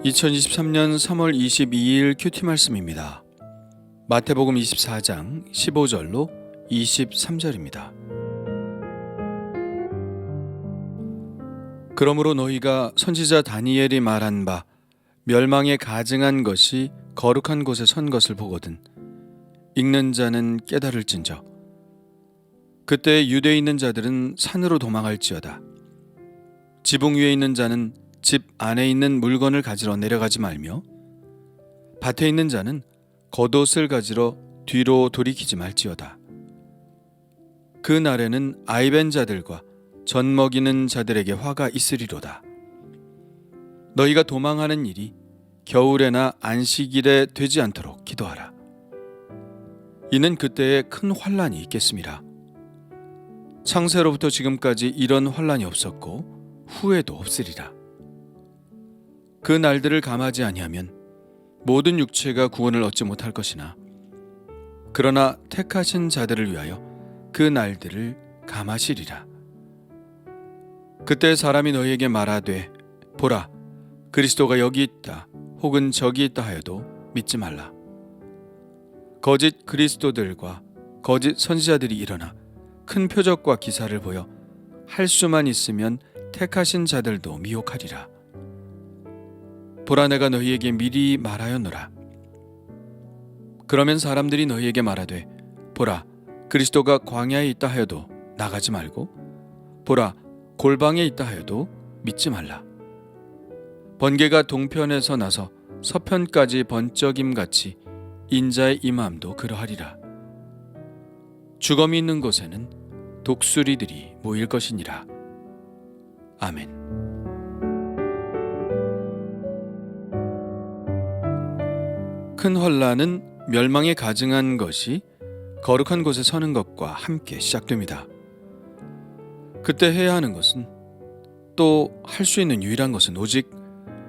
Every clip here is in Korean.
2023년 3월 22일 큐티 말씀입니다. 마태복음 24장 15절로 23절입니다. 그러므로 너희가 선지자 다니엘이 말한 바 멸망에 가증한 것이 거룩한 곳에 선 것을 보거든 읽는 자는 깨달을진저. 그때 유대에 있는 자들은 산으로 도망할지어다. 지붕 위에 있는 자는 집 안에 있는 물건을 가지러 내려가지 말며 밭에 있는 자는 겉옷을 가지러 뒤로 돌이키지 말지어다. 그 날에는 아이벤 자들과 젖 먹이는 자들에게 화가 있으리로다. 너희가 도망하는 일이 겨울에나 안식일에 되지 않도록 기도하라. 이는 그때에 큰 환란이 있겠습니다. 창세로부터 지금까지 이런 환란이 없었고 후에도 없으리라. 그 날들을 감하지 아니하면 모든 육체가 구원을 얻지 못할 것이나 그러나 택하신 자들을 위하여 그 날들을 감하시리라. 그때 사람이 너희에게 말하되 보라 그리스도가 여기 있다 혹은 저기 있다 하여도 믿지 말라. 거짓 그리스도들과 거짓 선지자들이 일어나 큰 표적과 기사를 보여 할 수만 있으면 택하신 자들도 미혹하리라. 보라 내가 너희에게 미리 말하였노라. 그러면 사람들이 너희에게 말하되 보라 그리스도가 광야에 있다 하여도 나가지 말고 보라 골방에 있다 하여도 믿지 말라. 번개가 동편에서 나서 서편까지 번쩍임같이 인자의 임함도 그러하리라. 주검이 있는 곳에는 독수리들이 모일 것이니라. 아멘. 큰 환란은 멸망에 가증한 것이 거룩한 곳에 서는 것과 함께 시작됩니다. 그때 해야 하는 것은 또 할 수 있는 유일한 것은 오직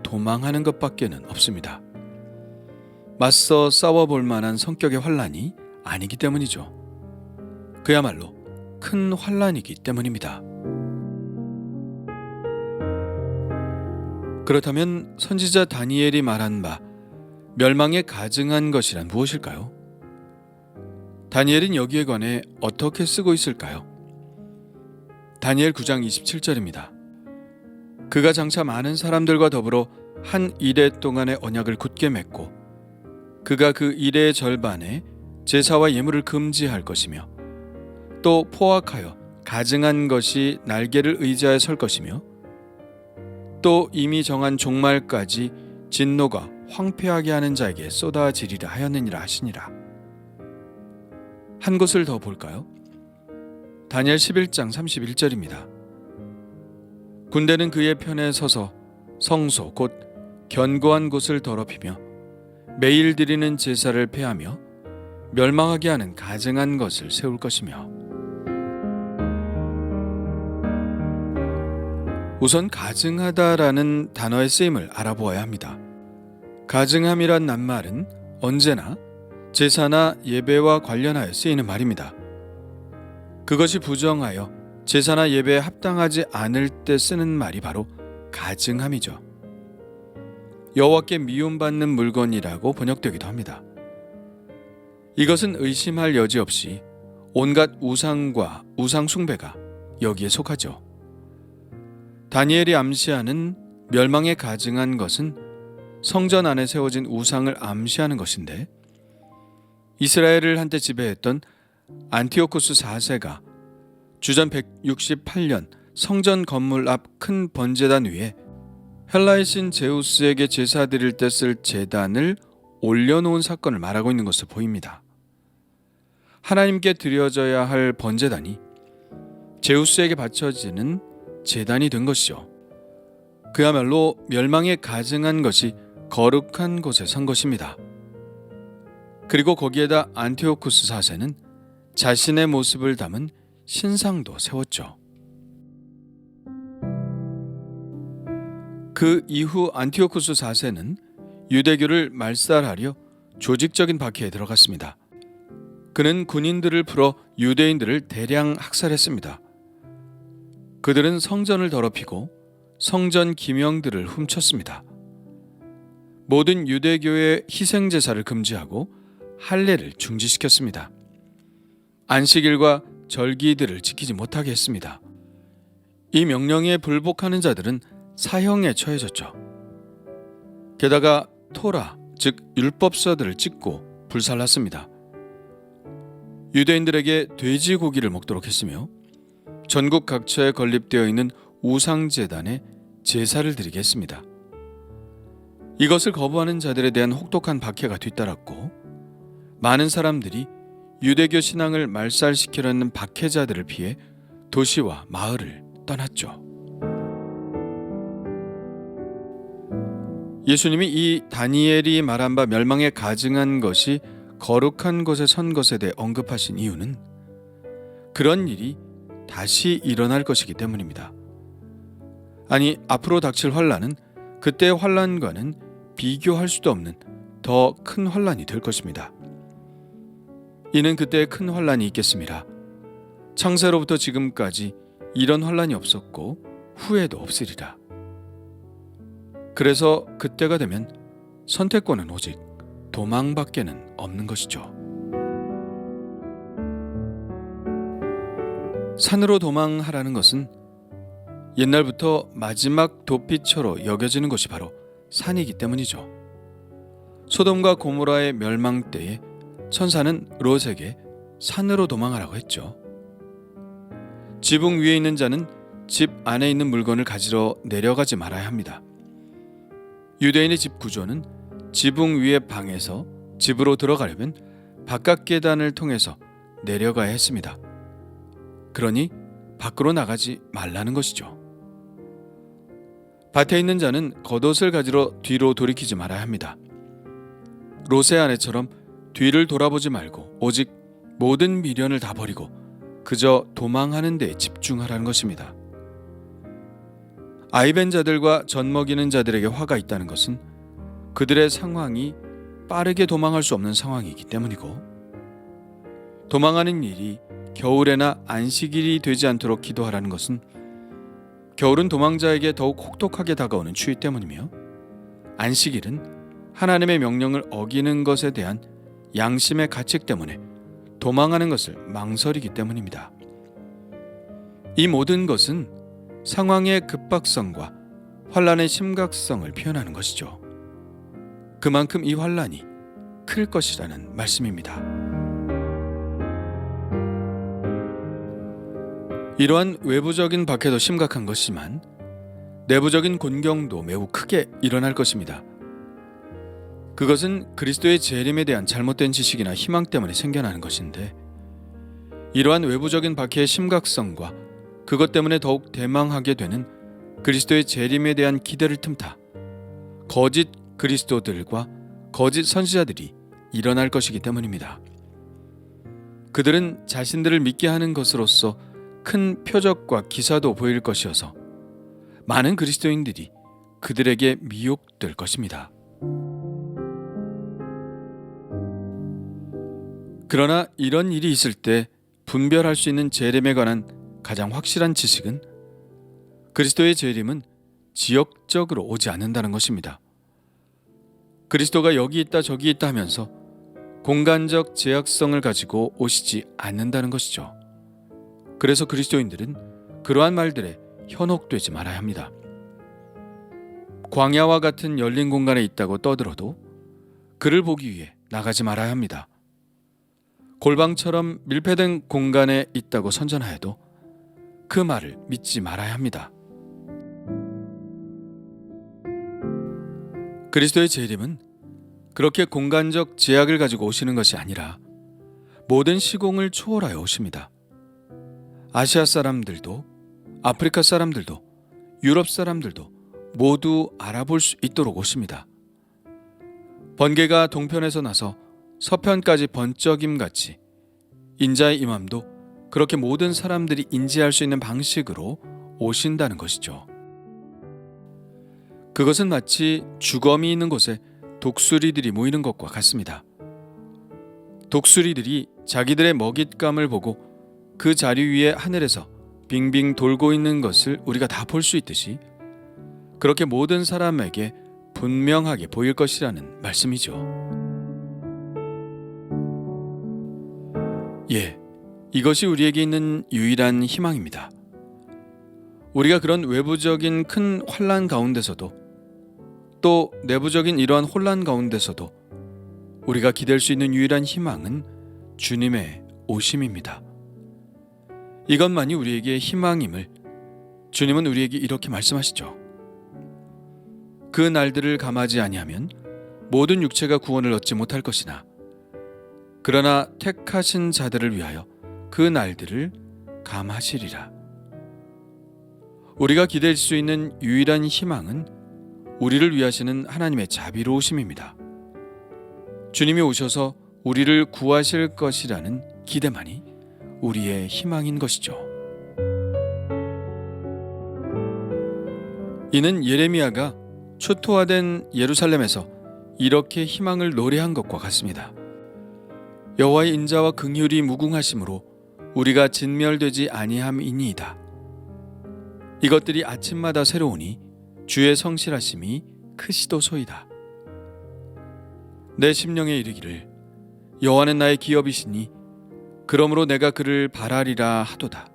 도망하는 것밖에는 없습니다. 맞서 싸워볼 만한 성격의 환란이 아니기 때문이죠. 그야말로 큰 환란이기 때문입니다. 그렇다면 선지자 다니엘이 말한 바 멸망에 가증한 것이란 무엇일까요? 다니엘은 여기에 관해 어떻게 쓰고 있을까요? 다니엘 9장 27절입니다. 그가 장차 많은 사람들과 더불어 한 이레 동안의 언약을 굳게 맺고 그가 그 이레의 절반에 제사와 예물을 금지할 것이며 또 포악하여 가증한 것이 날개를 의지하여 설 것이며 또 이미 정한 종말까지 진노가 황폐하게 하는 자에게 쏟아지리라 하였느니라 하시니라. 한 곳을 더 볼까요? 다니엘 11장 31절입니다. 군대는 그의 편에 서서 성소 곧 견고한 곳을 더럽히며 매일 드리는 제사를 폐하며 멸망하게 하는 가증한 것을 세울 것이며. 우선 가증하다라는 단어의 쓰임을 알아보아야 합니다. 가증함이란 낱말은 언제나 제사나 예배와 관련하여 쓰이는 말입니다. 그것이 부정하여 제사나 예배에 합당하지 않을 때 쓰는 말이 바로 가증함이죠. 여호와께 미움받는 물건이라고 번역되기도 합니다. 이것은 의심할 여지 없이 온갖 우상과 우상 숭배가 여기에 속하죠. 다니엘이 암시하는 멸망에 가증한 것은 성전 안에 세워진 우상을 암시하는 것인데 이스라엘을 한때 지배했던 안티오코스 4세가 주전 168년 성전 건물 앞 큰 번제단 위에 헬라의 신 제우스에게 제사 드릴 때 쓸 제단을 올려놓은 사건을 말하고 있는 것으로 보입니다. 하나님께 드려져야 할 번제단이 제우스에게 바쳐지는 제단이 된 것이죠. 그야말로 멸망에 가증한 것이 거룩한 곳에 선 것입니다. 그리고 거기에다 안티오쿠스 4세는 자신의 모습을 담은 신상도 세웠죠. 그 이후 안티오쿠스 4세는 유대교를 말살하려 조직적인 박해에 들어갔습니다. 그는 군인들을 풀어 유대인들을 대량 학살했습니다. 그들은 성전을 더럽히고 성전 기명들을 훔쳤습니다. 모든 유대교의 희생 제사를 금지하고 할례를 중지시켰습니다. 안식일과 절기들을 지키지 못하게 했습니다. 이 명령에 불복하는 자들은 사형에 처해졌죠. 게다가 토라, 즉 율법서들을 찢고 불살랐습니다. 유대인들에게 돼지고기를 먹도록 했으며 전국 각처에 건립되어 있는 우상제단에 제사를 드리게 했습니다. 이것을 거부하는 자들에 대한 혹독한 박해가 뒤따랐고 많은 사람들이 유대교 신앙을 말살시키려는 박해자들을 피해 도시와 마을을 떠났죠. 예수님이 이 다니엘이 말한 바 멸망에 가증한 것이 거룩한 곳에 선 것에 대해 언급하신 이유는 그런 일이 다시 일어날 것이기 때문입니다. 아니, 앞으로 닥칠 환란은 그때의 환란과는 비교할 수도 없는 더 큰 환란이 될 것입니다. 이는 그때의 큰 환란이 있겠습니다. 창세로부터 지금까지 이런 환란이 없었고 후에도 없으리라. 그래서 그때가 되면 선택권은 오직 도망밖에는 없는 것이죠. 산으로 도망하라는 것은 옛날부터 마지막 도피처로 여겨지는 것이 바로 산이기 때문이죠. 소돔과 고모라의 멸망 때에 천사는 롯에게 산으로 도망하라고 했죠. 지붕 위에 있는 자는 집 안에 있는 물건을 가지러 내려가지 말아야 합니다. 유대인의 집 구조는 지붕 위의 방에서 집으로 들어가려면 바깥 계단을 통해서 내려가야 했습니다. 그러니 밖으로 나가지 말라는 것이죠. 밭에 있는 자는 겉옷을 가지러 뒤로 돌이키지 말아야 합니다. 롯의 아내처럼 뒤를 돌아보지 말고 오직 모든 미련을 다 버리고 그저 도망하는 데 집중하라는 것입니다. 아이벤 자들과 젖먹이는 자들에게 화가 있다는 것은 그들의 상황이 빠르게 도망할 수 없는 상황이기 때문이고, 도망하는 일이 겨울에나 안식일이 되지 않도록 기도하라는 것은 겨울은 도망자에게 더욱 혹독하게 다가오는 추위 때문이며, 안식일은 하나님의 명령을 어기는 것에 대한 양심의 가책 때문에 도망하는 것을 망설이기 때문입니다. 이 모든 것은 상황의 급박성과 환란의 심각성을 표현하는 것이죠. 그만큼 이 환란이 클 것이라는 말씀입니다. 이러한 외부적인 박해도 심각한 것이지만 내부적인 곤경도 매우 크게 일어날 것입니다. 그것은 그리스도의 재림에 대한 잘못된 지식이나 희망 때문에 생겨나는 것인데, 이러한 외부적인 박해의 심각성과 그것 때문에 더욱 대망하게 되는 그리스도의 재림에 대한 기대를 틈타 거짓 그리스도들과 거짓 선지자들이 일어날 것이기 때문입니다. 그들은 자신들을 믿게 하는 것으로서 큰 표적과 기사도 보일 것이어서 많은 그리스도인들이 그들에게 미혹될 것입니다. 그러나 이런 일이 있을 때 분별할 수 있는 재림에 관한 가장 확실한 지식은 그리스도의 재림은 지역적으로 오지 않는다는 것입니다. 그리스도가 여기 있다 저기 있다 하면서 공간적 제약성을 가지고 오시지 않는다는 것이죠. 그래서 그리스도인들은 그러한 말들에 현혹되지 말아야 합니다. 광야와 같은 열린 공간에 있다고 떠들어도 그를 보기 위해 나가지 말아야 합니다. 골방처럼 밀폐된 공간에 있다고 선전하여도 그 말을 믿지 말아야 합니다. 그리스도의 재림은 그렇게 공간적 제약을 가지고 오시는 것이 아니라 모든 시공을 초월하여 오십니다. 아시아 사람들도 아프리카 사람들도 유럽 사람들도 모두 알아볼 수 있도록 오십니다. 번개가 동편에서 나서 서편까지 번쩍임같이 인자의 임함도 그렇게 모든 사람들이 인지할 수 있는 방식으로 오신다는 것이죠. 그것은 마치 주검이 있는 곳에 독수리들이 모이는 것과 같습니다. 독수리들이 자기들의 먹잇감을 보고 그 자리 위에 하늘에서 빙빙 돌고 있는 것을 우리가 다 볼 수 있듯이, 그렇게 모든 사람에게 분명하게 보일 것이라는 말씀이죠. 예, 이것이 우리에게 있는 유일한 희망입니다. 우리가 그런 외부적인 큰 환난 가운데서도 또 내부적인 이러한 혼란 가운데서도 우리가 기댈 수 있는 유일한 희망은 주님의 오심입니다. 이것만이 우리에게 희망임을 주님은 우리에게 이렇게 말씀하시죠. 그 날들을 감하지 아니하면 모든 육체가 구원을 얻지 못할 것이나 그러나 택하신 자들을 위하여 그 날들을 감하시리라. 우리가 기댈 수 있는 유일한 희망은 우리를 위하시는 하나님의 자비로우심입니다. 주님이 오셔서 우리를 구하실 것이라는 기대만이 우리의 희망인 것이죠. 이는 예레미야가 초토화된 예루살렘에서 이렇게 희망을 노래한 것과 같습니다. 여호와의 인자와 긍휼이 무궁하심으로 우리가 진멸되지 아니함이니이다. 이것들이 아침마다 새로우니 주의 성실하심이 크시도소이다. 내 심령에 이르기를 여호와는 나의 기업이시니 그러므로 내가 그를 바라리라 하도다.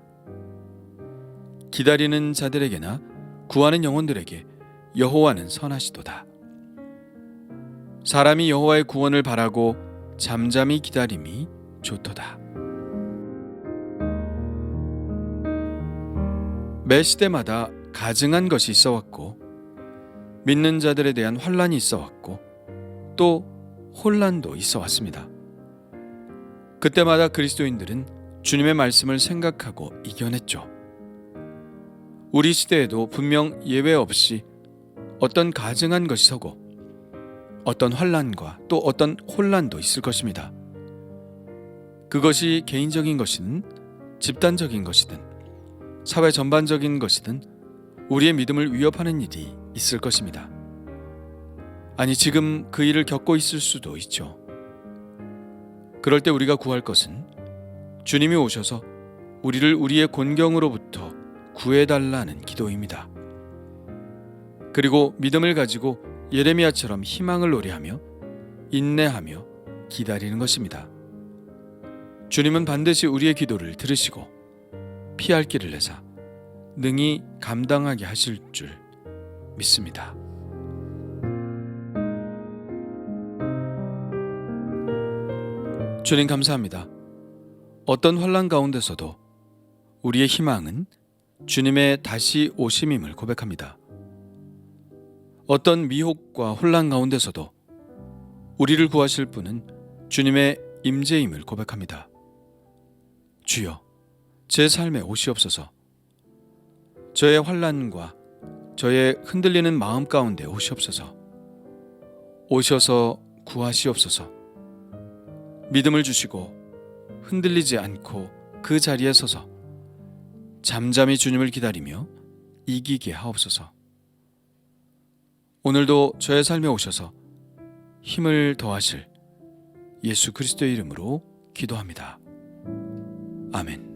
기다리는 자들에게나 구하는 영혼들에게 여호와는 선하시도다. 사람이 여호와의 구원을 바라고 잠잠히 기다림이 좋도다. 매 시대마다 가증한 것이 있어왔고 믿는 자들에 대한 환난이 있어왔고 또 혼란도 있어왔습니다. 그때마다 그리스도인들은 주님의 말씀을 생각하고 이겨냈죠. 우리 시대에도 분명 예외 없이 어떤 가증한 것이 서고 어떤 환난과 또 어떤 혼란도 있을 것입니다. 그것이 개인적인 것이든 집단적인 것이든 사회 전반적인 것이든 우리의 믿음을 위협하는 일이 있을 것입니다. 아니, 지금 그 일을 겪고 있을 수도 있죠. 그럴 때 우리가 구할 것은 주님이 오셔서 우리를 우리의 곤경으로부터 구해달라는 기도입니다. 그리고 믿음을 가지고 예레미야처럼 희망을 노래하며 인내하며 기다리는 것입니다. 주님은 반드시 우리의 기도를 들으시고 피할 길을 내사 능히 감당하게 하실 줄 믿습니다. 주님 감사합니다. 어떤 환난 가운데서도 우리의 희망은 주님의 다시 오심임을 고백합니다. 어떤 미혹과 혼란 가운데서도 우리를 구하실 분은 주님의 임재임을 고백합니다. 주여, 제 삶에 오시옵소서. 저의 환난과 저의 흔들리는 마음 가운데 오시옵소서. 오셔서 구하시옵소서. 믿음을 주시고 흔들리지 않고 그 자리에 서서 잠잠히 주님을 기다리며 이기게 하옵소서. 오늘도 저의 삶에 오셔서 힘을 더하실 예수 그리스도의 이름으로 기도합니다. 아멘.